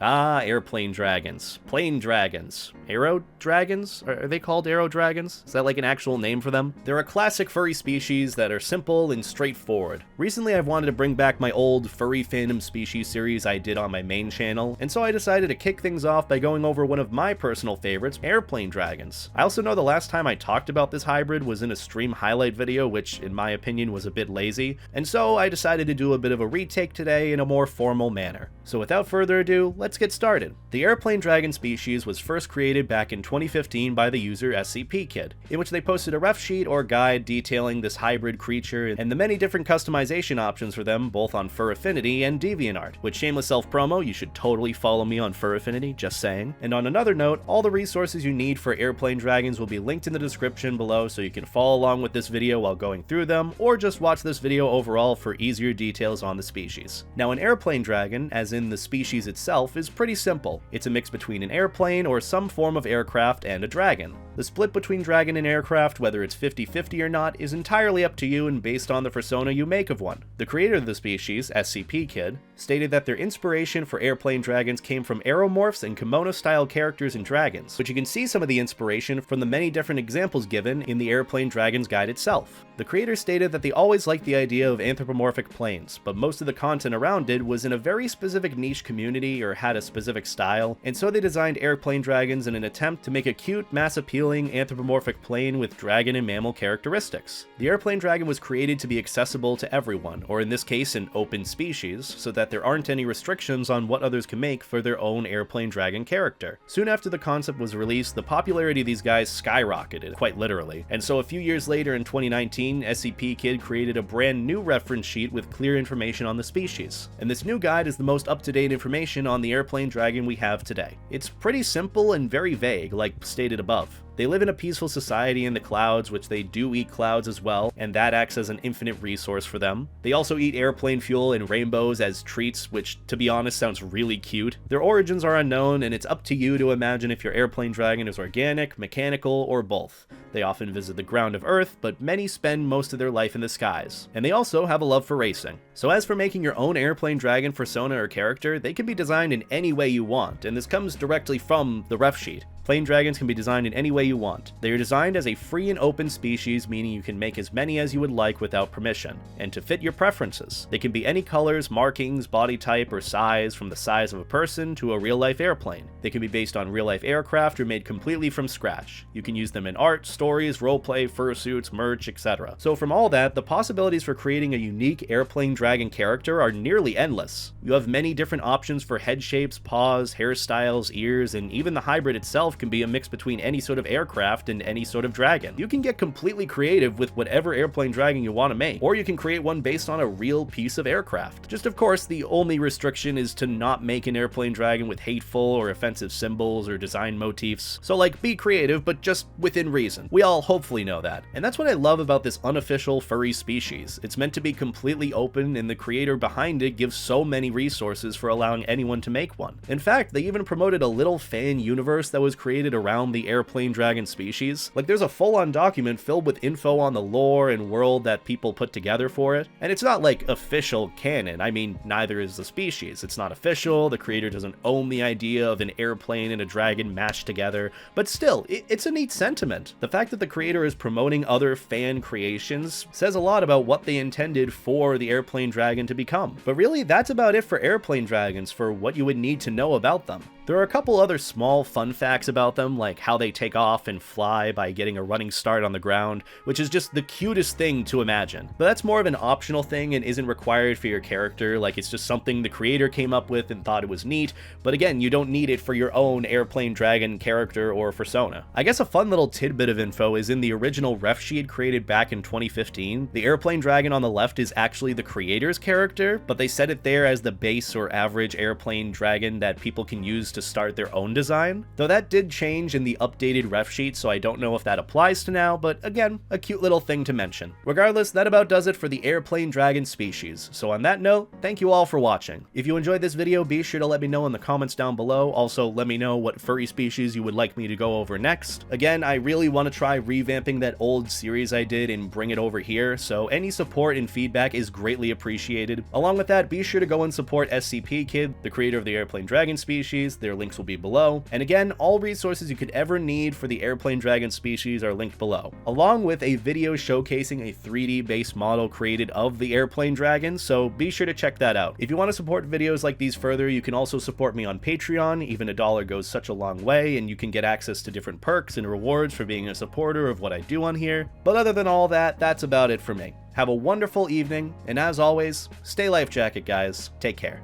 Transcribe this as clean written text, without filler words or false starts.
Ah, airplane dragons. Plane dragons. Aero dragons? Are they called aero dragons? Is that like an actual name for them? They're a classic furry species that are simple and straightforward. Recently I've wanted to bring back my old Furry Fandom species series I did on my main channel, and so I decided to kick things off by going over one of my personal favorites, airplane dragons. I also know the last time I talked about this hybrid was in a stream highlight video, which in my opinion was a bit lazy, and so I decided to do a bit of a retake today in a more formal manner. So without further ado, let's get started. The airplane dragon species was first created back in 2015 by the user SCP-Kid, in which they posted a ref sheet or guide detailing this hybrid creature and the many different customization options for them both on Fur Affinity and DeviantArt. With shameless self-promo, you should totally follow me on Fur Affinity, just saying. And on another note, all the resources you need for airplane dragons will be linked in the description below so you can follow along with this video while going through them, or just watch this video overall for easier details on the species. Now, an airplane dragon, as in the species itself, is pretty simple. It's a mix between an airplane or some form of aircraft and a dragon. The split between dragon and aircraft, whether it's 50-50 or not, is entirely up to you and based on the fursona you make of one. The creator of the species, SCP-Kid, stated that their inspiration for airplane dragons came from aeromorphs and kimono-style characters in dragons, but you can see some of the inspiration from the many different examples given in the Airplane Dragons guide itself. The creator stated that they always liked the idea of anthropomorphic planes, but most of the content around it was in a very specific niche community or had a specific style, and so they designed airplane dragons in an attempt to make a cute, mass-appealing anthropomorphic plane with dragon and mammal characteristics. The airplane dragon was created to be accessible to everyone, or in this case an open species, so that there aren't any restrictions on what others can make for their own airplane dragon character. Soon after the concept was released, the popularity of these guys skyrocketed, quite literally, and so a few years later in 2019, SCP-Kid created a brand new reference sheet with clear information on the species. And this new guide is the most up-to-date information on the airplane dragon we have today. It's pretty simple and very vague, like stated above. They live in a peaceful society in the clouds, which they do eat clouds as well, and that acts as an infinite resource for them. They also eat airplane fuel and rainbows as treats, which, to be honest, sounds really cute. Their origins are unknown, and it's up to you to imagine if your airplane dragon is organic, mechanical, or both. They often visit the ground of Earth, but many spend most of their life in the skies. And they also have a love for racing. So as for making your own airplane dragon fursona or character, they can be designed in any way you want, and this comes directly from the ref sheet. Plane dragons can be designed in any way you want. They are designed as a free and open species, meaning you can make as many as you would like without permission, and to fit your preferences. They can be any colors, markings, body type, or size, from the size of a person to a real-life airplane. They can be based on real-life aircraft or made completely from scratch. You can use them in art, stories, roleplay, fursuits, merch, etc. So from all that, the possibilities for creating a unique airplane dragon character are nearly endless. You have many different options for head shapes, paws, hairstyles, ears, and even the hybrid itself can be a mix between any sort of aircraft and any sort of dragon. You can get completely creative with whatever airplane dragon you want to make, or you can create one based on a real piece of aircraft. Just of course, the only restriction is to not make an airplane dragon with hateful or offensive symbols or design motifs. So like, be creative, but just within reason. We all hopefully know that. And that's what I love about this unofficial furry species. It's meant to be completely open, and the creator behind it gives so many resources for allowing anyone to make one. In fact, they even promoted a little fan universe that was created around the airplane dragon species. Like, there's a full-on document filled with info on the lore and world that people put together for it. And it's not like official canon. I mean, neither is the species. It's not official, the creator doesn't own the idea of an airplane and a dragon mashed together, but still, it's a neat sentiment. The fact that the creator is promoting other fan creations says a lot about what they intended for the airplane dragon to become. But really, that's about it for airplane dragons for what you would need to know about them. There are a couple other small fun facts about them, like how they take off and fly by getting a running start on the ground, which is just the cutest thing to imagine. But that's more of an optional thing and isn't required for your character, like it's just something the creator came up with and thought it was neat, but again, you don't need it for your own airplane dragon character or fursona. I guess a fun little tidbit of info is in the original ref sheet created back in 2015, the airplane dragon on the left is actually the creator's character, but they set it there as the base or average airplane dragon that people can use use to start their own design, though that did change in the updated ref sheet, so I don't know if that applies to now, but again, a cute little thing to mention. Regardless, that about does it for the airplane dragon species, so on that note, thank you all for watching. If you enjoyed this video, be sure to let me know in the comments down below. Also, let me know what furry species you would like me to go over next. Again, I really want to try revamping that old series I did and bring it over here, so any support and feedback is greatly appreciated. Along with that, be sure to go and support SCP Kid, the creator of the airplane dragon species. Their links will be below. And again, all resources you could ever need for the airplane dragon species are linked below, along with a video showcasing a 3D based model created of the airplane dragon, so be sure to check that out. If you want to support videos like these further, you can also support me on Patreon. Even $1 goes such a long way, and you can get access to different perks and rewards for being a supporter of what I do on here. But other than all that, that's about it for me. Have a wonderful evening, and as always, stay life jacket, guys. Take care.